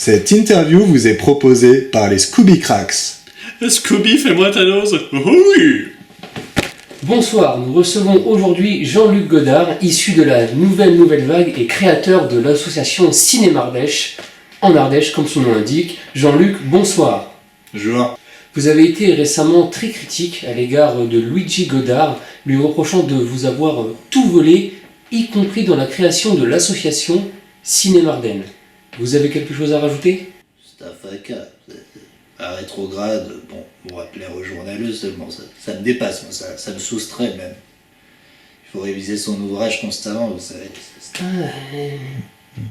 Cette interview vous est proposée par les Scooby Cracks. Scooby, fais-moi ta dose. Oui. Bonsoir, nous recevons aujourd'hui Jean-Luc Godard, issu de la Nouvelle Vague et créateur de l'association Cinéma Ardèche, en Ardèche comme son nom l'indique. Jean-Luc, bonsoir. Bonjour. Vous avez été récemment très critique à l'égard de Luigi Godard, lui reprochant de vous avoir tout volé, y compris dans la création de l'association Cinéma Ardenne. Vous avez quelque chose à rajouter ? C'est un facas. Un rétrograde, bon, on va plaire aux journaleux seulement, ça me dépasse, moi, ça me soustrait même. Il faut réviser son ouvrage constamment, vous savez.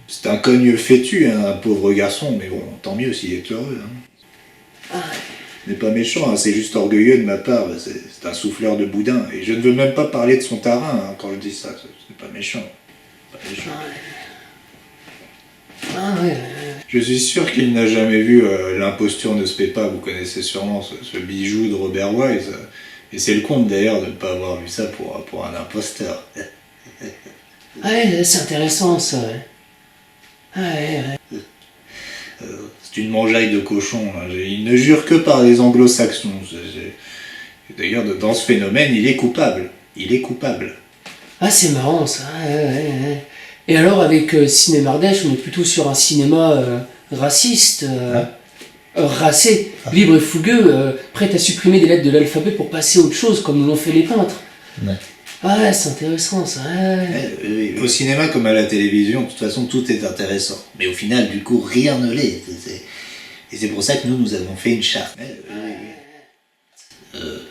C'est un cogne fétu, hein, un pauvre garçon, mais bon, tant mieux s'il est heureux. Hein. Il n'est pas méchant, hein, c'est juste orgueilleux de ma part, c'est un souffleur de boudin. Et je ne veux même pas parler de son tarin hein, quand je dis ça, c'est pas méchant. Pas méchant. Je suis sûr qu'il n'a jamais vu L'imposture ne se paie pas, vous connaissez sûrement ce bijou de Robert Wise. Et c'est le compte d'ailleurs de ne pas avoir vu ça pour un imposteur. Ouais, c'est intéressant ça. Ouais. C'est une mangeaille de cochon, hein. Il ne jure que par les anglo-saxons. D'ailleurs, dans ce phénomène, il est coupable. Il est coupable. Ah, c'est marrant ça. Ouais. Et alors, avec Cinéma Ardèche, on est plutôt sur un cinéma raciste, racé, libre et fougueux, prêt à supprimer des lettres de l'alphabet pour passer à autre chose, comme l'ont fait les peintres. Ouais. Ah ouais, c'est intéressant ça. Au cinéma comme à la télévision, de toute façon, tout est intéressant. Mais au final, du coup, rien ne l'est. Et c'est pour ça que nous avons fait une charte.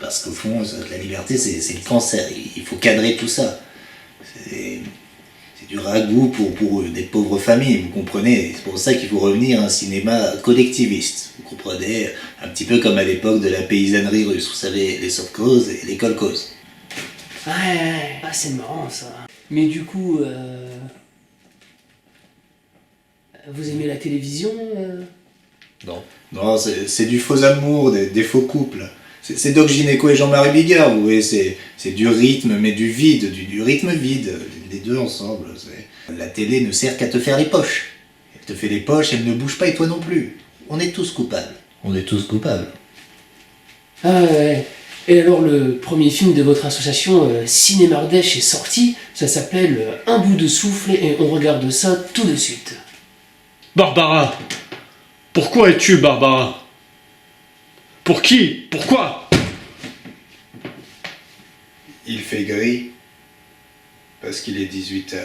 Parce qu'au fond, la liberté, c'est le cancer. Il faut cadrer tout ça. C'est du ragoût pour des pauvres familles, vous comprenez. C'est pour ça qu'il faut revenir à un cinéma collectiviste. Vous comprenez, un petit peu comme à l'époque de la paysannerie russe. Vous savez, les sovkhozes et les kolkhozes. Ouais, c'est marrant ça. Mais du coup, vous aimez la télévision Non, c'est du faux amour, des faux couples. C'est Doc Gynéco et Jean-Marie Bigard, vous voyez, c'est du rythme, mais du vide, du rythme vide, les deux ensemble. La télé ne sert qu'à te faire les poches. Elle te fait les poches, elle ne bouge pas et toi non plus. On est tous coupables. On est tous coupables. Ah ouais. Et alors le premier film de votre association Cinéma Ardèche est sorti, ça s'appelle Un bout de souffle et on regarde ça tout de suite. Barbara. Pourquoi es-tu Barbara? Pour qui? Pourquoi? Il fait gris parce qu'il est 18h.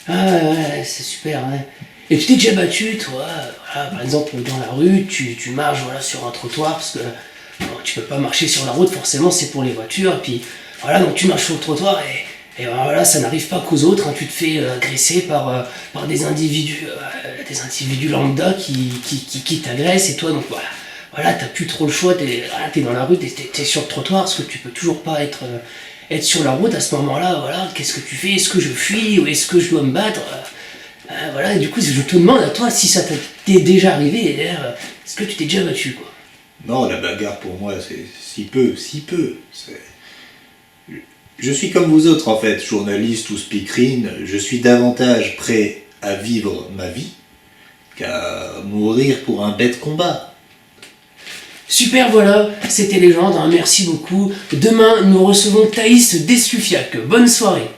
Ah ouais, c'est super, hein. Et tu t'es déjà battu, toi, voilà, par exemple dans la rue, tu marches sur un trottoir, parce que bon, tu peux pas marcher sur la route, forcément c'est pour les voitures, et puis voilà, donc tu marches sur le trottoir, et voilà, ça n'arrive pas qu'aux autres, hein, tu te fais agresser par des individus lambda qui t'agressent, et toi, donc voilà, t'as plus trop le choix, t'es dans la rue, t'es sur le trottoir, parce que tu peux toujours pas être sur la route à ce moment-là, voilà, qu'est-ce que tu fais? Est-ce que je fuis, ou est-ce que je dois me battre? Voilà, et du coup, je te demande à toi si ça t'est déjà arrivé, et d'ailleurs, est-ce que tu t'es déjà battu, quoi? Non, la bagarre pour moi, c'est si peu. Je suis comme vous autres en fait, journaliste ou speakerine, je suis davantage prêt à vivre ma vie qu'à mourir pour un bête combat. Super, voilà, c'était Légende, hein, merci beaucoup. Demain, nous recevons Thaïs Deslufiac. Bonne soirée.